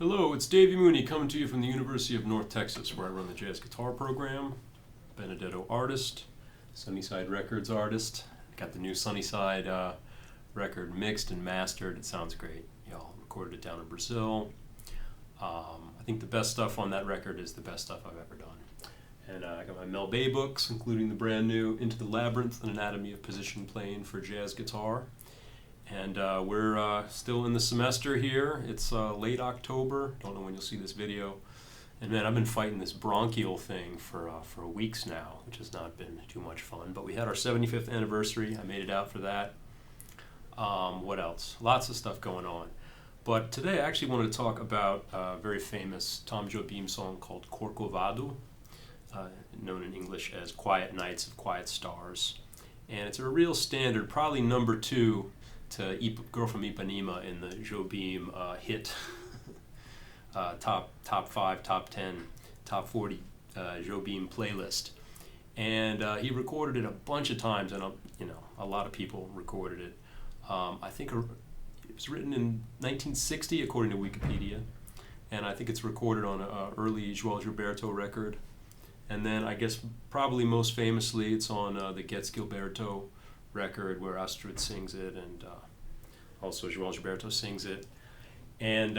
Hello, it's Davey Mooney coming to you from the University of North Texas, where I run the jazz guitar program. Benedetto artist, Sunnyside Records artist. Got the new Sunnyside record mixed and mastered. It sounds great. Y'all recorded it down in Brazil. I think the best stuff on that record is the best stuff I've ever done. And I got my Mel Bay books, including the brand new Into the Labyrinth, an Anatomy of Position Playing for Jazz Guitar. And we're still in the semester here. It's late October. Don't know when you'll see this video. And man, I've been fighting this bronchial thing for weeks now, which has not been too much fun. But we had our 75th anniversary. I made it out for that. What else? Lots of stuff going on. But today I actually wanted to talk about a very famous Tom Jobim song called Corcovado, known in English as Quiet Nights of Quiet Stars. And it's a real standard, probably number 2 to Girl from Ipanema in the Jobim hit top 5, top 10, top 40 Jobim playlist. And he recorded it a bunch of times, and a lot of people recorded it. I think it was written in 1960, according to Wikipedia, and I think it's recorded on an early João Gilberto record. And then I guess probably most famously it's on the Gets Gilberto record, where Astrid sings it, and also João Gilberto sings it. And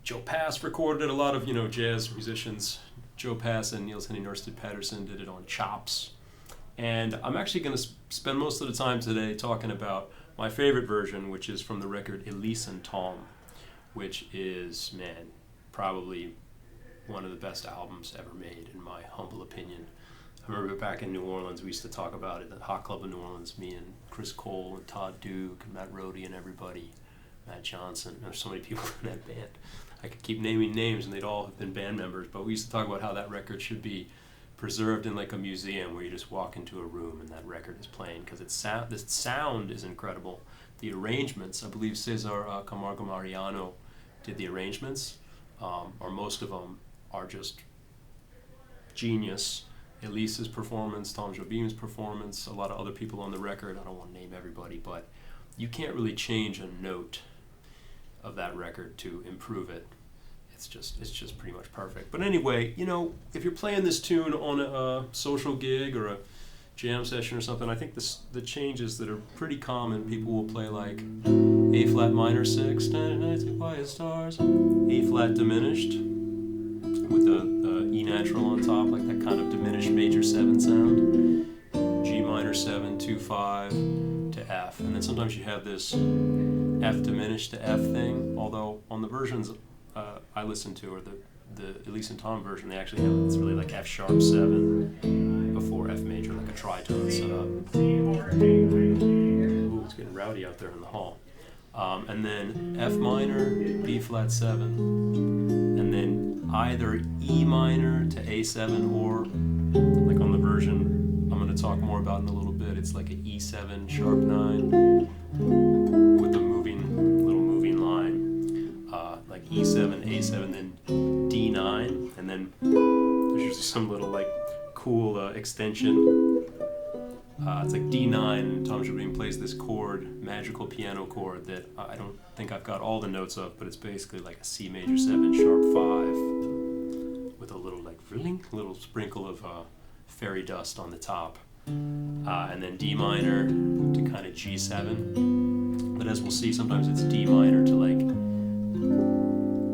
Joe Pass recorded it. A lot of jazz musicians, Joe Pass and Niels Henning Ørsted Patterson, did it on chops. And I'm actually going to spend most of the time today talking about my favorite version, which is from the record Elis and Tom, which is, man, probably one of the best albums ever made, in my humble opinion. I remember back in New Orleans, we used to talk about it at the Hot Club in New Orleans, me and Chris Cole and Todd Duke and Matt Rohde and everybody, Matt Johnson. There's so many people in that band. I could keep naming names, and they'd all have been band members, but we used to talk about how that record should be preserved in like a museum where you just walk into a room and that record is playing, because the sound is incredible. The arrangements, I believe Cesar Camargo Mariano did the arrangements, or most of them are just genius. Elise's performance, Tom Jobim's performance, a lot of other people on the record. I don't want to name everybody, but you can't really change a note of that record to improve it. It's just pretty much perfect. But anyway, if you're playing this tune on a social gig or a jam session or something, I think the changes that are pretty common, people will play like A flat minor 6, Nights of Quiet Stars, A flat diminished with the E natural on top, like that kind of diminished major 7 sound, G minor 7, 2, 5 to F, and then sometimes you have this F diminished to F thing, although on the versions I listen to, or the Elis and Tom version, they actually have, it's really like F sharp 7 before F major, like a tritone set up. Ooh, it's getting rowdy out there in the hall. And then F minor, B flat 7, and then either E minor to A7, or like on the version I'm going to talk more about in a little bit, it's like an E7 sharp 9 with a little moving line, like E7, A7, then D9, and then there's usually some little like cool extension. It's like D9, and Tom Jobim plays this chord, magical piano chord, that I don't think I've got all the notes of, but it's basically like a C major 7 sharp 5 with a little like little sprinkle of fairy dust on the top, and then D minor to kind of G7. But as we'll see, sometimes it's D minor to like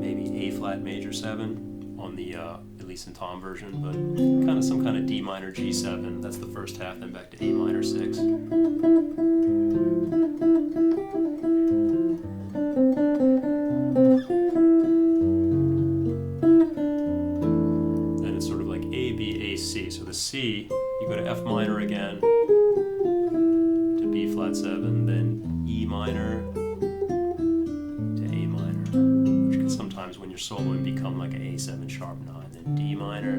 maybe A flat major 7 on the Elis and Tom version, but kind of some kind of D minor G7. That's the first half, then back to A minor 6. Then it's sort of like A, B, A, C. So the C, you go to F minor again, to B flat 7, then E minor to A minor, which can sometimes, when you're soloing, become like an A7 sharp 9. Then D minor,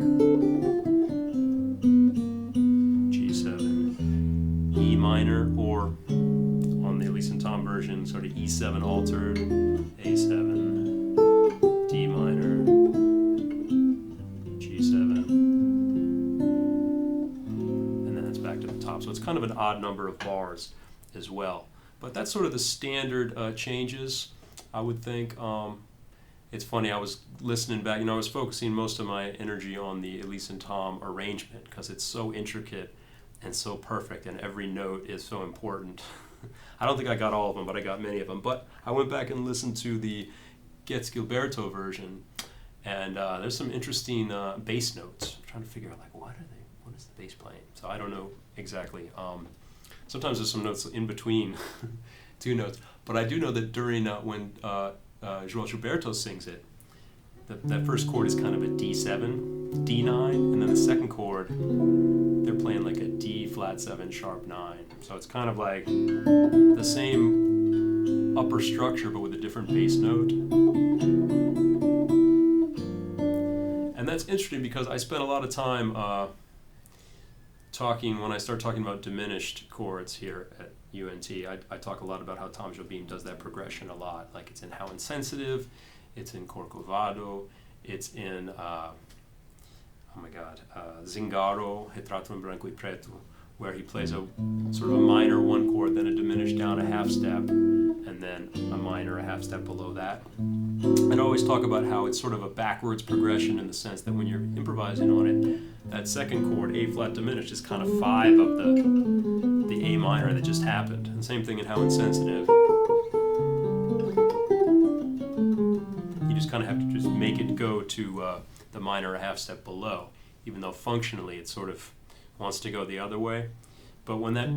G7, E minor, or on the Elis and Tom version, sort of E7 altered, A7, D minor, G7, and then it's back to the top. So it's kind of an odd number of bars as well. But that's sort of the standard changes, I would think. it's funny, I was listening back, I was focusing most of my energy on the Elis and Tom arrangement because it's so intricate and so perfect, and every note is so important. I don't think I got all of them, but I got many of them. But I went back and listened to the Gets Gilberto version, and there's some interesting bass notes. I'm trying to figure out, like, what is the bass playing? So I don't know exactly. Sometimes there's some notes in between two notes, but I do know that during when João Gilberto sings it, that first chord is kind of a D7, D9, and then the second chord, they're playing like a D flat 7 sharp 9. So it's kind of like the same upper structure but with a different bass note. And that's interesting because I spent a lot of time when I start talking about diminished chords here at UNT, I talk a lot about how Tom Jobim does that progression a lot. Like, it's in How Insensitive, it's in Corcovado, it's in, Zingaro, Retrato em Branco e Preto, where he plays a sort of a minor one chord, then a diminished down a half step, and then a minor a half step below that. I'd always talk about how it's sort of a backwards progression in the sense that when you're improvising on it, that second chord, A flat diminished, is kind of 5 of the A minor that just happened. And same thing in How Insensitive. You just kind of have to just make it go to the minor a half step below, even though functionally it sort of wants to go the other way. But when that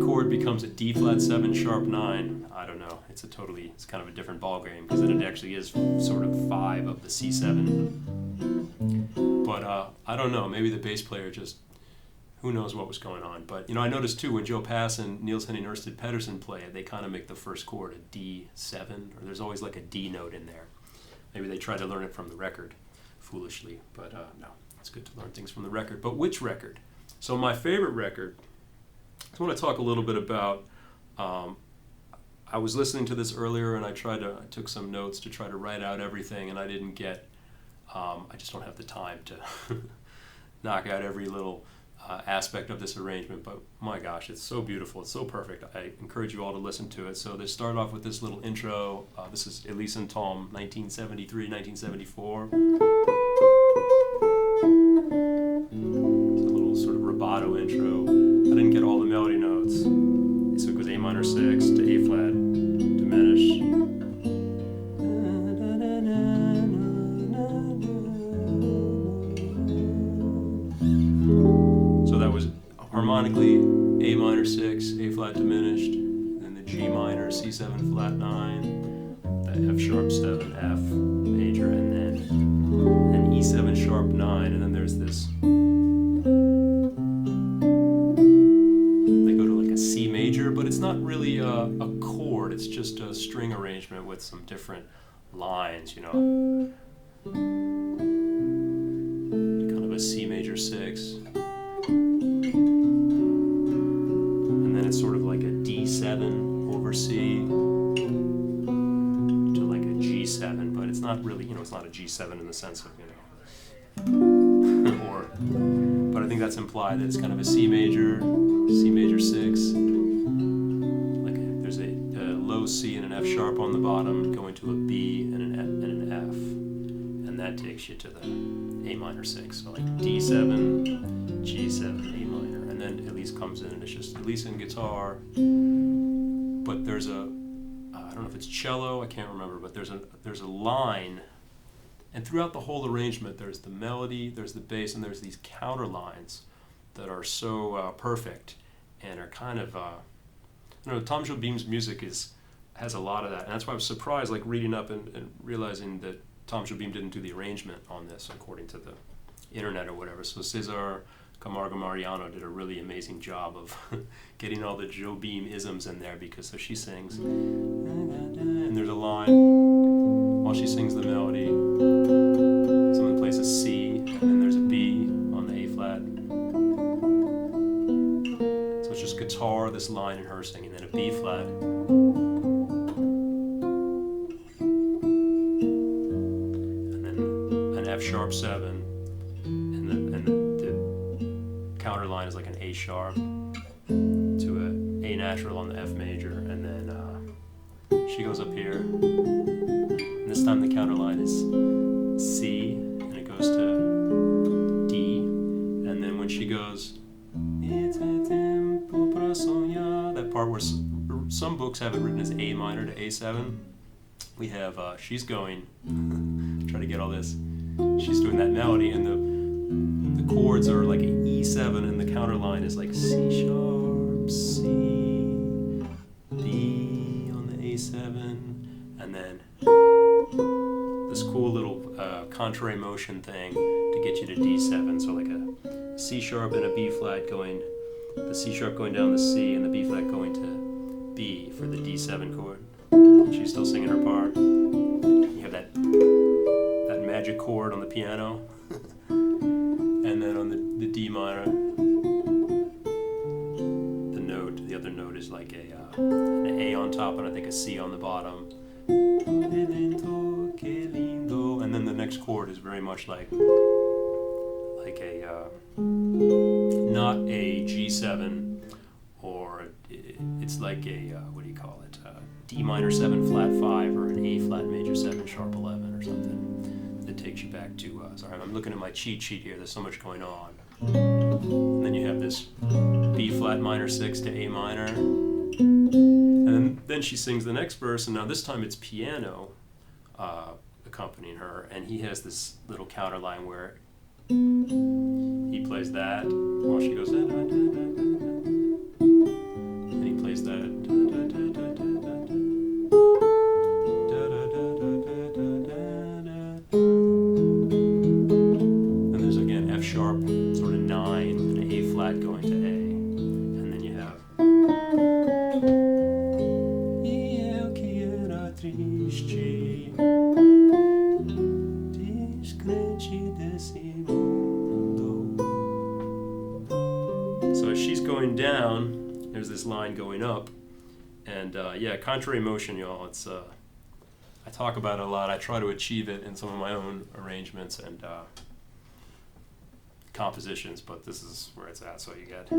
chord becomes a D flat 7 sharp 9, I don't know, it's kind of a different ballgame, because then it actually is sort of 5 of the C7. But I don't know, maybe the bass player just, who knows what was going on. But I noticed too, when Joe Pass and Niels Henning Ørsted Pedersen play it, they kind of make the first chord a D7, or there's always like a D note in there. Maybe they try to learn it from the record, foolishly, but no, it's good to learn things from the record. But which record? So my favorite record, I want to talk a little bit about, I was listening to this earlier and I took some notes to try to write out everything, and I didn't get, I just don't have the time to knock out every little aspect of this arrangement, but my gosh, it's so beautiful, it's so perfect. I encourage you all to listen to it. So they start off with this little intro. This is Elis and Tom, 1973, 1974. It's a little sort of rubato intro. I didn't get all the melody notes, so it goes A minor 6 to A flat diminished. Harmonically, A minor 6, A flat diminished, then the G minor, C7 flat 9, the F sharp 7, F major, and then an E7 sharp 9, and then there's this, they go to like a C major, but it's not really a chord, it's just a string arrangement with some different lines, kind of a C major 6. It's sort of like a D7 over C to like a G7, but it's not really, it's not a G7 in the sense of, but I think that's implied that it's kind of a C major 6, like there's a low C and an F sharp on the bottom, going to a B and an F, and that takes you to the A minor 6, so like D7, G7, A minor. And then Elis comes in and it's just Elis and guitar, but there's I don't know if it's cello, I can't remember, but there's a line, and throughout the whole arrangement there's the melody, there's the bass, and there's these counter lines that are so perfect and are kind of Tom Jobim's music has a lot of that, and that's why I was surprised, like reading up and realizing that Tom Jobim didn't do the arrangement on this according to the internet or whatever. So Cesar Camargo Mariano did a really amazing job of getting all the Jobim isms in there, because so she sings, and there's a line while she sings the melody, someone plays a C, and then there's a B on the A flat. So it's just guitar, this line, and her singing, then a B flat. And then an F sharp 7, and the counter line is like an A sharp to a A natural on the F major, and then she goes up here, and And this time the counterline is C, and it goes to D. And then when she goes, that part where some books have it written as A minor to A7, we have, she's going, try to get all this, she's doing that melody, and the chords are like an E7, and the counterline is like C sharp, C, B on the A7, and then this cool little contrary motion thing to get you to D7, so like a C sharp and a B flat going, the C sharp going down the C and the B flat going to B for the D7 chord. And she's still singing her part. You have that magic chord on the piano, and then on the D minor, the other note is like an A on top and I think a C on the bottom. And then the next chord is very much like a not a G7, or it's like a what do you call it? D minor 7 flat 5 or an A flat major 7 sharp 11 or something that takes you back to. Sorry, I'm looking at my cheat sheet here. There's so much going on. And then you have this B flat minor 6 to A minor, and then she sings the next verse, and now this time it's piano accompanying her, and he has this little counter line where he plays that while she goes, and he plays that, and there's again F sharp sort of 9 and an A flat going to A, and then you have eu que era triste, descrente desse mundo. So as she's going down, there's this line going up, and yeah, contrary motion, y'all. It's I talk about it a lot. I try to achieve it in some of my own arrangements and compositions, but this is where it's at. So you get.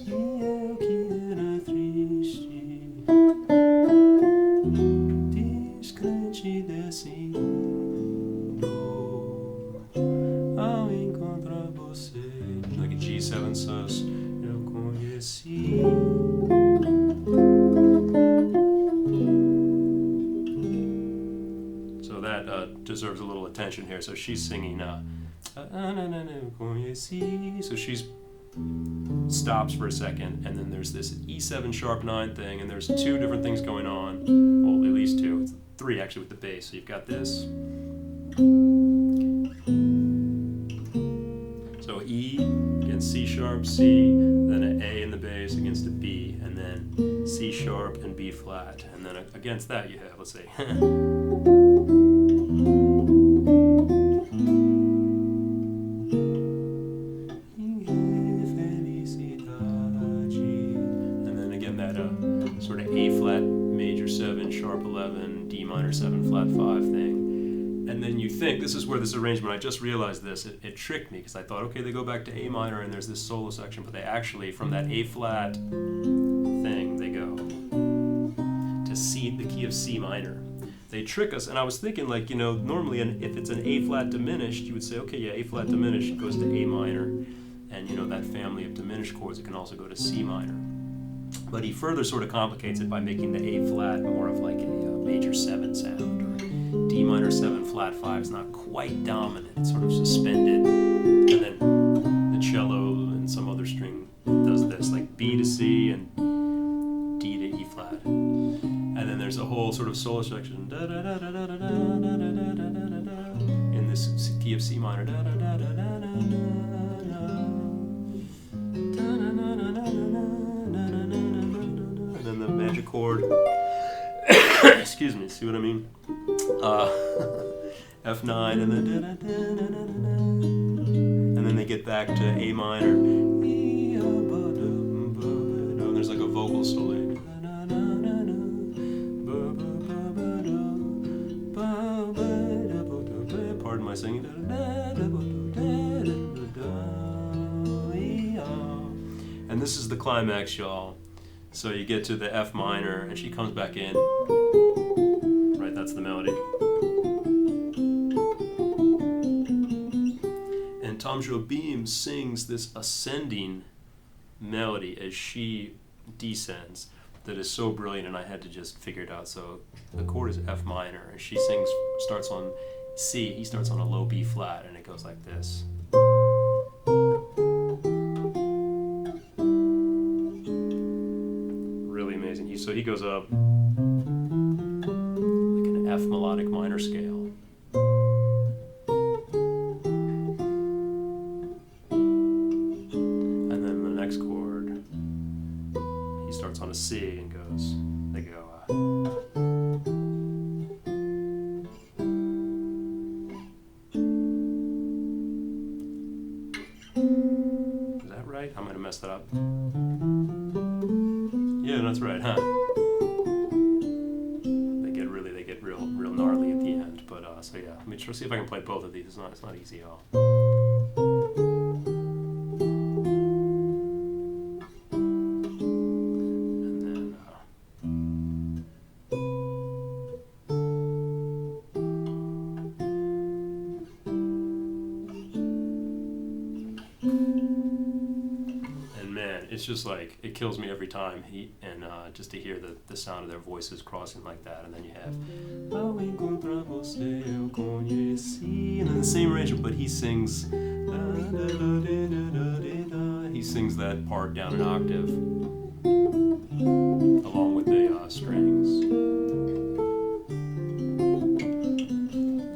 Eu que era triste, descrente desse mundo, ao encontrar você. Like a G7 sus, eu conheci. So that deserves a little attention here. So she's singing. So she's stops for a second, and then there's this E7 sharp 9 thing, and there's two different things going on. Well, at least two. It's three actually with the bass. So you've got this. So E against C sharp, C, then an A in the bass against a B, and then C sharp and B flat, and then against that you have, let's say. Sort of A flat major 7 sharp 11 D minor 7 flat 5 thing, and then you think this is where this arrangement, I just realized this, it tricked me because I thought, okay, they go back to A minor and there's this solo section, but they actually, from that A flat thing, they go to C, the key of C minor. They trick us, and I was thinking, like, you know, normally if it's an A flat diminished, you would say, okay, yeah, A flat diminished goes to A minor, and you know that family of diminished chords, it can also go to C minor. But he further sort of complicates it by making the A flat more of like a major 7 sound, or D minor 7 flat 5 is not quite dominant, it's sort of suspended, and then the cello and some other string does this, like B to C and D to E flat, and then there's a whole sort of solo section in this key of C minor, the magic chord. Excuse me, see what I mean? F9 and then they get back to A minor. And there's like a vocal solo. Pardon my singing. And this is the climax, y'all. So you get to the F minor, and she comes back in. Right, that's the melody. And Tom Jobim sings this ascending melody as she descends that is so brilliant, and I had to just figure it out. So the chord is F minor, and she starts on C, he starts on a low B flat, and it goes like this. Really amazing. So he goes up like an F melodic minor scale. And then the next chord, he starts on a C and goes, they go, is that right? I might have messed that up. Yeah, that's right, huh? They get real gnarly at the end. But so yeah, let me try see if I can play both of these. It's not easy at all. It's just like, it kills me every time just to hear the sound of their voices crossing like that. And then you have Ao encontrar você eu conheci, and then the same arrangement, but he sings that part down an octave along with the strings.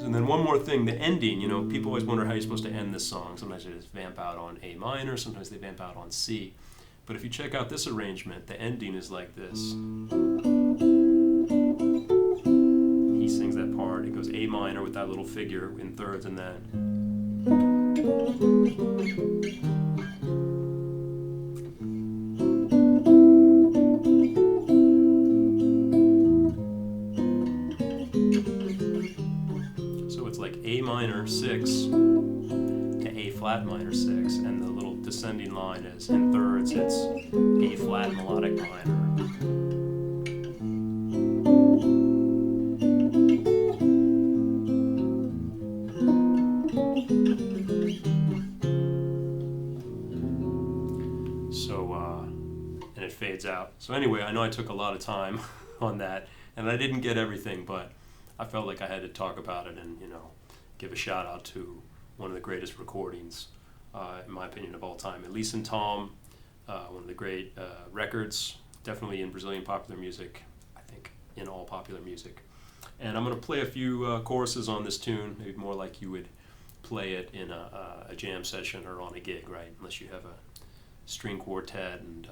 And then one more thing, the ending, people always wonder how you're supposed to end this song. Sometimes they just vamp out on A minor, sometimes they vamp out on C. But if you check out this arrangement, the ending is like this. He sings that part. It goes A minor with that little figure in thirds, and then. So it's like A minor 6 to A flat minor 6, and the little descending line is in thirds, it's A flat melodic minor. So, and it fades out. So anyway, I know I took a lot of time on that, and I didn't get everything, but I felt like I had to talk about it and, give a shout out to one of the greatest recordings, in my opinion, of all time. Elis and Tom, one of the great records, definitely in Brazilian popular music, I think in all popular music. And I'm going to play a few choruses on this tune, maybe more like you would play it in a jam session or on a gig, right? Unless you have a string quartet and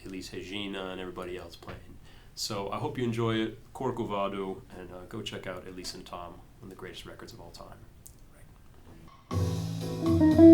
Elis Regina and everybody else playing. So I hope you enjoy it, Corcovado, and go check out Elis and Tom, one of the greatest records of all time. Right.